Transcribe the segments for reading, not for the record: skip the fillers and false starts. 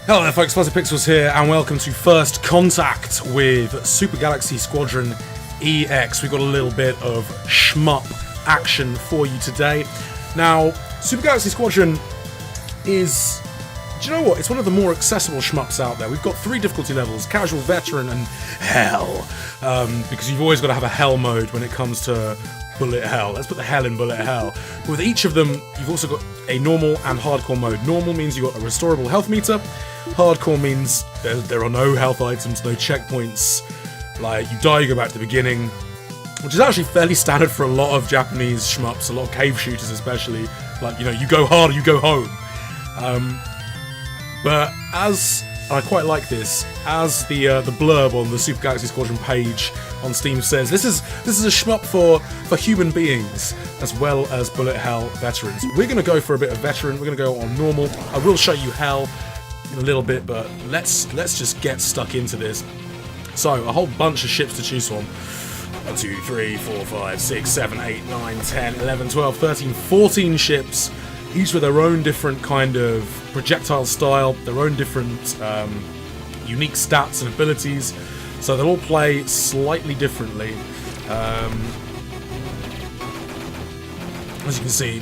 Hello there folks, fuzzypixels here, and welcome to First Contact with Super Galaxy Squadron EX. We've got a little bit of SHMUP action for you today. Now, Super Galaxy Squadron is, do you know what, it's one of the more accessible SHMUPs out there. We've got 3 difficulty levels: Casual, Veteran, and Hell. Because you've always got to have a Hell mode when it comes to Bullet Hell. Let's put the Hell in Bullet Hell. With each of them, you've also got a Normal and Hardcore mode. Normal means you've got a restorable health meter. Hardcore means there are no health items, no checkpoints. Like, you die, you go back to the beginning, which is actually fairly standard for a lot of Japanese shmups, a lot of cave shooters especially. Like, you know, you go hard or you go home. But as, and I quite like this, as the blurb on the Super Galaxy Squadron page on Steam says, this is a shmup for human beings as well as Bullet Hell veterans. We're going to go for a bit of veteran. We're going to go on normal. I will show you Hell in a little bit, but let's just get stuck into this. So, a whole bunch of ships to choose from. 1, 2, 3, 4, 5, 6, 7, 8, 9, 10, 11, 12, 13, 14 ships, each with their own different kind of projectile style, their own different unique stats and abilities, so they'll all play slightly differently. As you can see,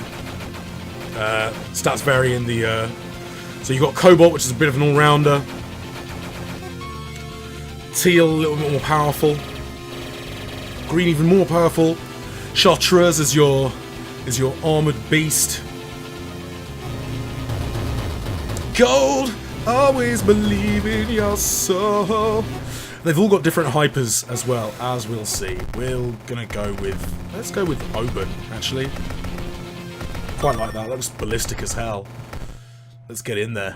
stats vary in the... So you've got Cobalt, which is a bit of an all-rounder. Teal, a little bit more powerful. Green, even more powerful. Chartreuse is your armoured beast. Gold, always believe in your soul. They've all got different hypers as well, as we'll see. We're gonna go with, let's go with Oban, actually. Quite like that, that was ballistic as hell. Let's get in there.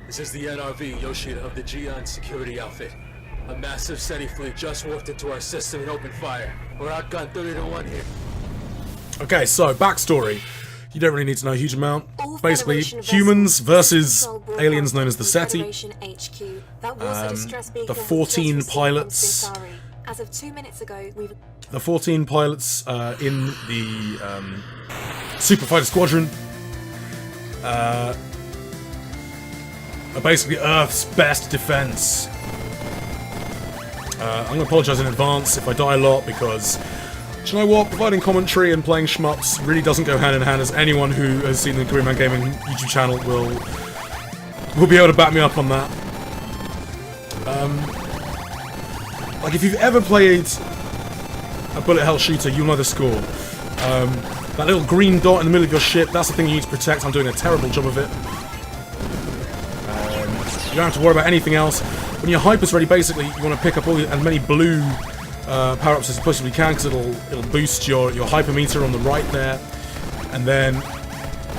This is the NRV Yoshida of the Gion security outfit. A massive SETI fleet just warped into our system and opened fire. We're outgunned 30-1 here. Okay, so backstory. You don't really need to know a huge amount. Basically, humans versus aliens known as the SETI. The 14 pilots. As of 2 minutes ago, the 14 pilots in the Super Fighter Squadron are basically Earth's best defense. I'm going to apologise in advance if I die a lot, because, do you know what, providing commentary and playing shmups really doesn't go hand in hand, as anyone who has seen the Korean Man Gaming YouTube channel will be able to back me up on that. Like, if you've ever played a bullet hell shooter, you'll know the score. That little green dot in the middle of your ship, that's the thing you need to protect. I'm doing a terrible job of it. You don't have to worry about anything else. When your hyper's ready, basically, you want to pick up as many blue power-ups as you possibly can, because it'll boost your hyper meter on the right there. And then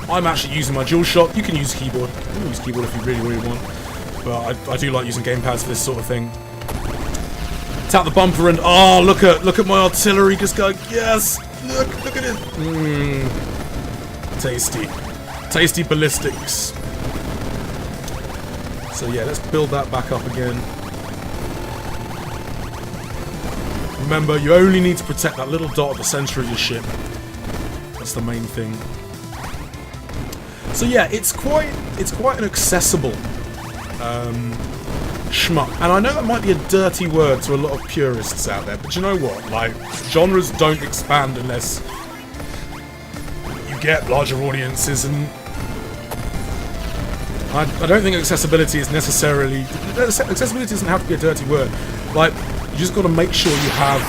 I'm actually using my dual shot. You can use keyboard. You can use keyboard if you really want. But I do like using gamepads for this sort of thing. Tap the bumper and look at my artillery just going, yes! Look at it! Tasty ballistics. So yeah, let's build that back up again. Remember, you only need to protect that little dot at the center of your ship. That's the main thing. So yeah, it's quite an accessible shmup. And I know that might be a dirty word to a lot of purists out there, but you know what? Like, genres don't expand unless you get larger audiences, and I don't think accessibility is necessarily... Accessibility doesn't have to be a dirty word. Like, you just got to make sure you have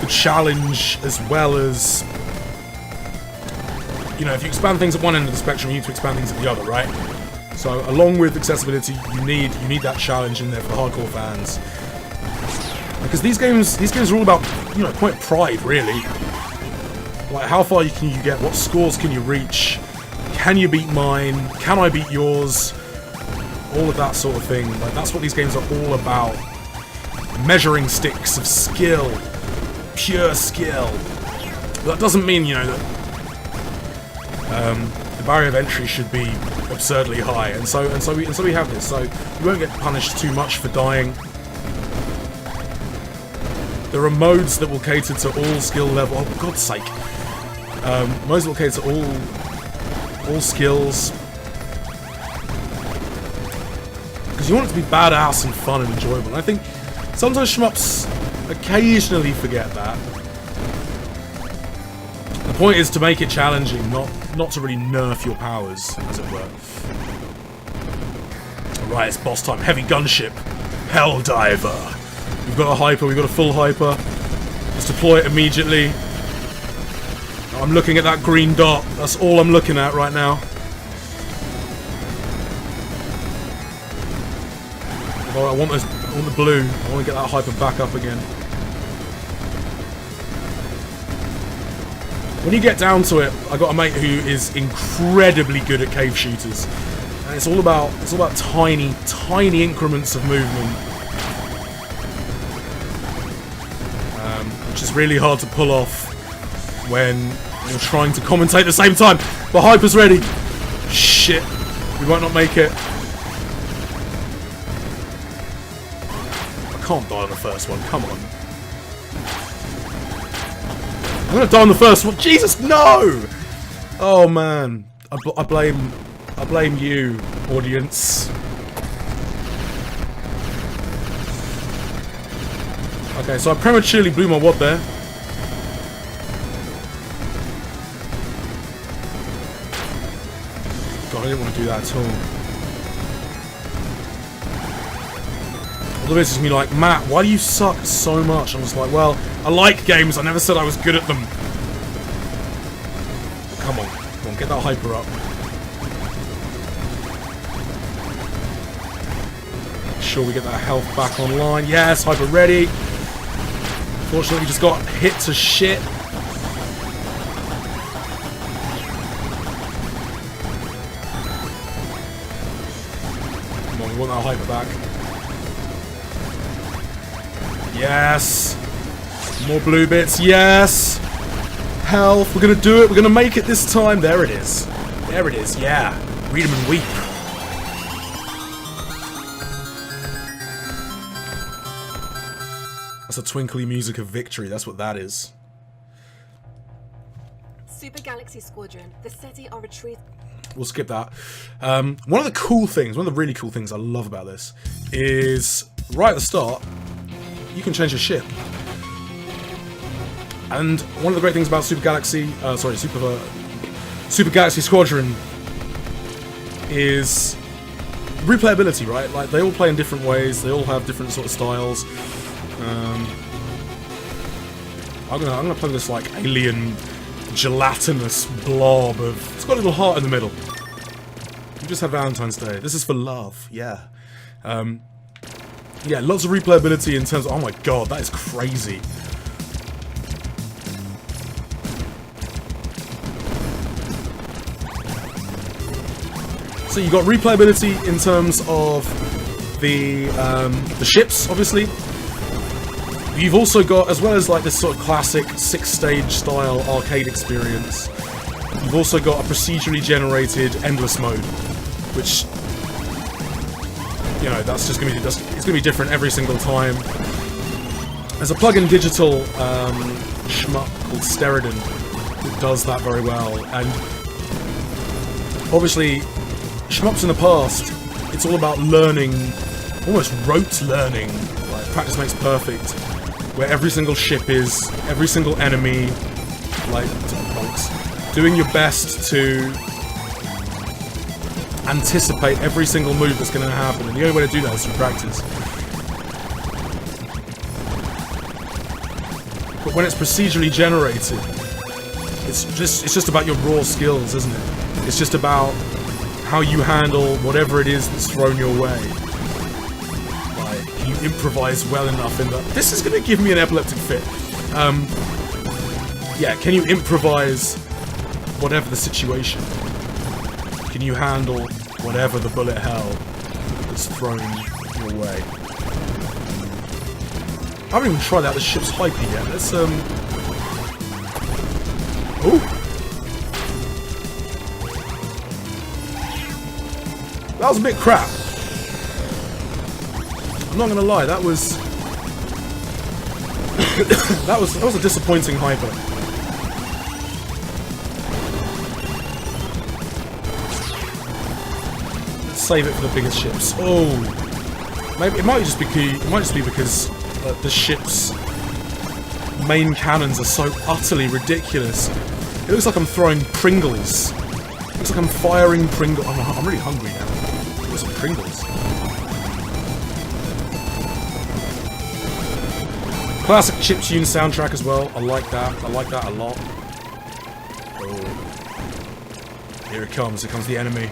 the challenge as well as... You know, if you expand things at one end of the spectrum, you need to expand things at the other, right? So, along with accessibility, you need that challenge in there for the hardcore fans. Because these games are all about, you know, quite pride, really. Like, how far can you get? What scores can you reach? Can you beat mine? Can I beat yours? All of that sort of thing. Like, that's what these games are all about. Measuring sticks of skill. Pure skill. But that doesn't mean, you know, that the barrier of entry should be absurdly high. And so we have this. So you won't get punished too much for dying. There are modes that will cater to all skill level. Oh, for God's sake. Modes that will cater to all skills. Because you want it to be badass and fun and enjoyable. And I think sometimes shmups occasionally forget that. The point is to make it challenging, not to really nerf your powers, as it were. Alright, it's boss time. Heavy gunship. Helldiver. We've got a hyper, we've got a full hyper. Let's deploy it immediately. I'm looking at that green dot. That's all I'm looking at right now. Oh, I want the blue. I want to get that hyper back up again. When you get down to it, I got a mate who is incredibly good at cave shooters, and it's all about tiny increments of movement, which is really hard to pull off when you're trying to commentate at the same time. But hyper's ready. Shit, we might not make it. I can't die on the first one. Come on. I'm gonna die on the first one. Jesus, no! Oh man, I blame you, audience. Okay, so I prematurely blew my wad there. God, I didn't want to do that at all. All of this is me like, Matt, why do you suck so much? I'm just like, well, I like games. I never said I was good at them. Come on, get that hyper up. Make sure we get that health back online. Yes, hyper ready. Fortunately, we just got hit to shit. Come on, we want that hyper back. Yes! More blue bits, yes! Health, we're gonna do it, we're gonna make it this time. There it is. There it is, yeah. Read 'em and weep. That's the twinkly music of victory, that's what that is. Super Galaxy Squadron, the SETI are retreating. We'll skip that. One of the cool things, one of the really cool things I love about this is right at the start, you can change your ship. And one of the great things about Super Galaxy Squadron is replayability, right? Like, they all play in different ways, they all have different sort of styles. I'm gonna play this like alien gelatinous blob of... It's got a little heart in the middle. We just had Valentine's Day. This is for love, yeah. Yeah, lots of replayability in terms of... Oh my god, that is crazy. So you got replayability in terms of the ships, obviously. You've also got, as well as like this sort of classic 6-stage style arcade experience, you've also got a procedurally generated endless mode, which, you know, that's just gonna be be different every single time. There's a plug-in digital shmup called Steridon that does that very well, and obviously shmups in the past, it's all about learning, almost rote learning, like practice makes perfect, where every single ship is, every single enemy, like, doing your best to anticipate every single move that's going to happen, and the only way to do that is through practice. But when it's procedurally generated, it's just about your raw skills, isn't it? It's just about how you handle whatever it is that's thrown your way. Like, you improvise well enough in that. This is going to give me an epileptic fit. Yeah, can you improvise whatever the situation? Can you handle whatever the bullet hell that's thrown your way? I haven't even tried out the ship's hyper yet. Let's ooh. That was a bit crap. I'm not gonna lie, that was that was a disappointing hyper. Let's save it for the biggest ships. Oh. Maybe it might just be because the ship's main cannons are so utterly ridiculous. It looks like I'm throwing Pringles. It looks like I'm firing Pringles. I'm really hungry now. There's some Pringles. Classic chiptune soundtrack as well. I like that. I like that a lot. Oh. Here it comes. Here comes the enemy.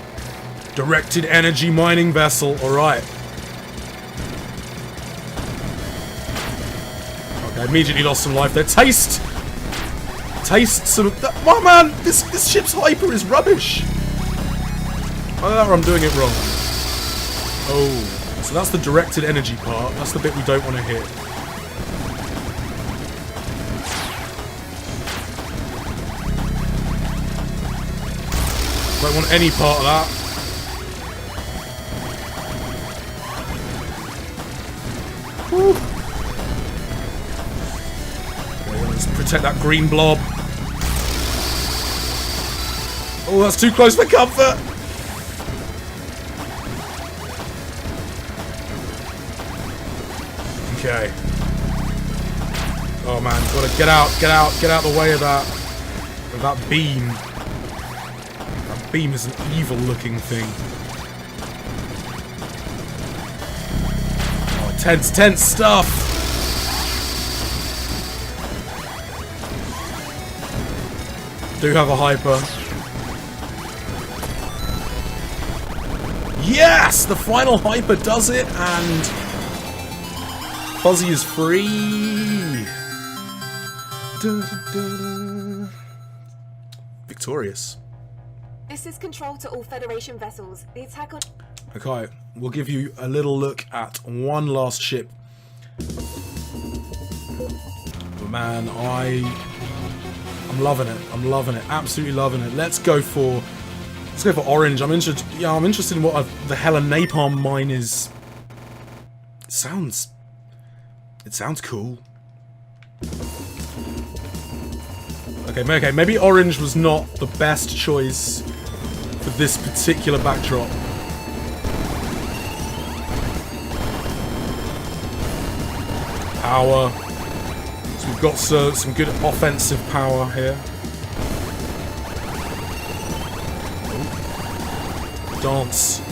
Directed energy mining vessel. Alright. Okay, immediately lost some life there. Taste some... Oh man! This ship's hyper is rubbish! Oh, I'm doing it wrong. Oh. So that's the directed energy part. That's the bit we don't want to hit. Don't want any part of that. Woo. Okay, let's protect that green blob. Oh, that's too close for comfort. Okay. Oh man, gotta get out the way of that beam. Beam is an evil looking thing. Oh, tense stuff! Do have a hyper. Yes! The final hyper does it, and Fuzzy is free! Dun, dun, dun. Victorious. This is control to all Federation vessels. The attack on... Okay, we'll give you a little look at one last ship. But man, I'm loving it. I'm loving it. Absolutely loving it. Let's go for orange. I'm interested in what the hell a napalm mine is. It sounds cool. Okay, maybe orange was not the best choice for this particular backdrop. Power. So we've got some good offensive power here. Dance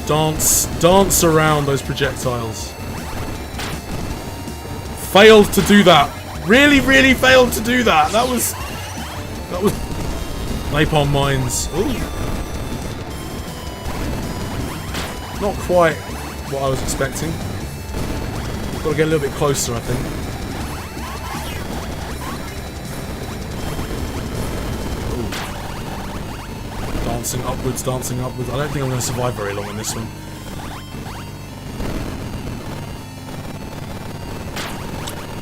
around those projectiles. Failed to do that. Really failed to do that. That was napalm mines. Ooh. Not quite what I was expecting. Got to get a little bit closer, I think. Ooh. Dancing upwards. I don't think I'm going to survive very long in this one.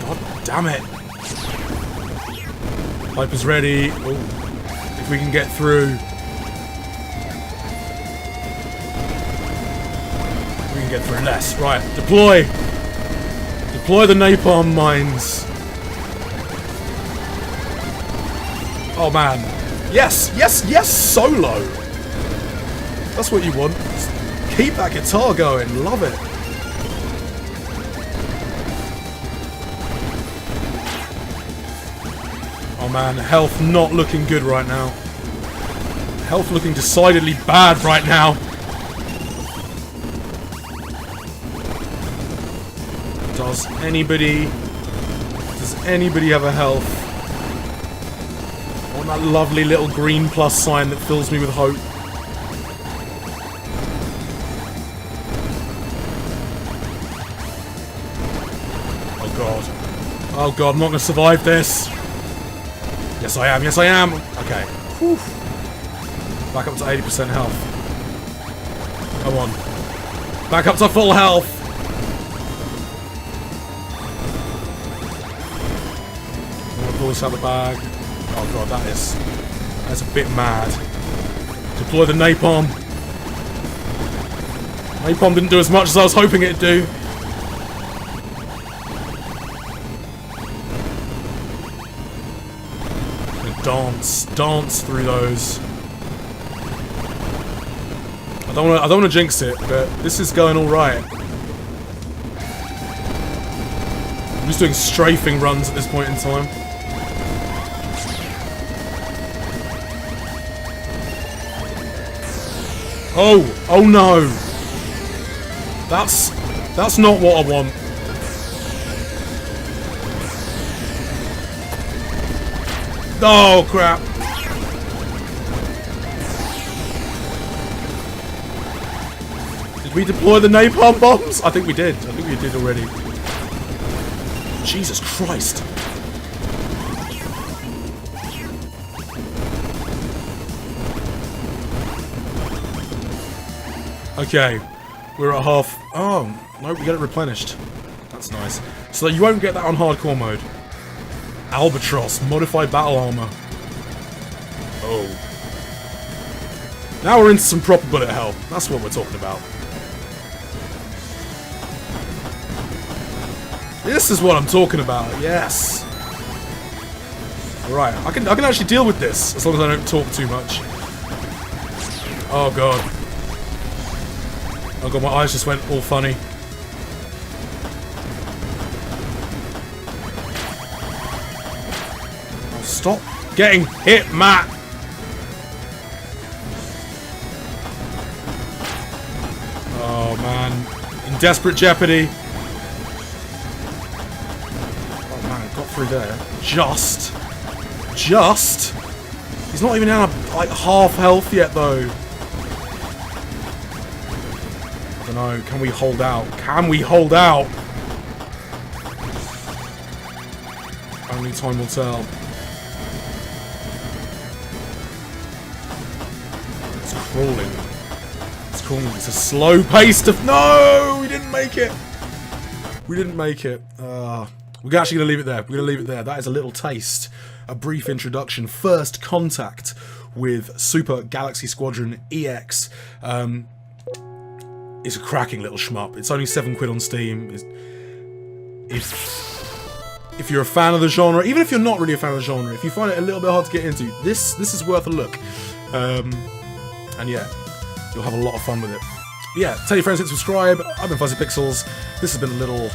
God damn it. Hyper's ready. Ooh. If we can get through. We can get through less. Right, deploy. Deploy the napalm mines. Oh man. Yes, solo. That's what you want. Just keep that guitar going. Love it. Oh man, health not looking good right now. Health looking decidedly bad right now. Does anybody have a health? I want that lovely little green plus sign that fills me with hope. Oh god. Oh god, I'm not going to survive this. Yes I am. Okay. Whew. Back up to 80% health. Come on. Back up to full health. I'm gonna pull this out the bag. Oh god, that's a bit mad. Deploy the napalm. Napalm didn't do as much as I was hoping it'd do. Dance through those. I don't want to jinx it, but this is going all right. just doing strafing runs at this point in time. Oh no! That's not what I want. Oh crap! Did we deploy the napalm bombs? I think we did. I think we did already. Jesus Christ! Okay, we're at half. Oh, no, we get it replenished. That's nice. So you won't get that on hardcore mode. Albatross, modified battle armor. Oh. Now we're into some proper bullet hell. That's what we're talking about. This is what I'm talking about. Yes. Alright, I can actually deal with this as long as I don't talk too much. Oh god. Oh god, my eyes just went all funny. Oh, stop getting hit, Matt! Oh man, in desperate jeopardy. Oh man, got through there. Just. He's not even out of like half health yet though. I don't know, can we hold out? Can we hold out? Only time will tell. It's crawling. It's crawling. It's a slow pace to... No! We didn't make it! We didn't make it. We're actually going to leave it there. We're going to leave it there. That is a little taste. A brief introduction. First contact with Super Galaxy Squadron EX. It's a cracking little shmup. It's only £7 on Steam. If you're a fan of the genre, even if you're not really a fan of the genre, if you find it a little bit hard to get into, this is worth a look. And yeah, you'll have a lot of fun with it. But yeah, tell your friends to subscribe. I've been fuzzypixels. This has been a little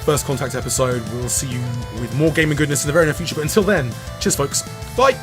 first contact episode. We'll see you with more gaming goodness in the very near future. But until then, cheers, folks. Bye.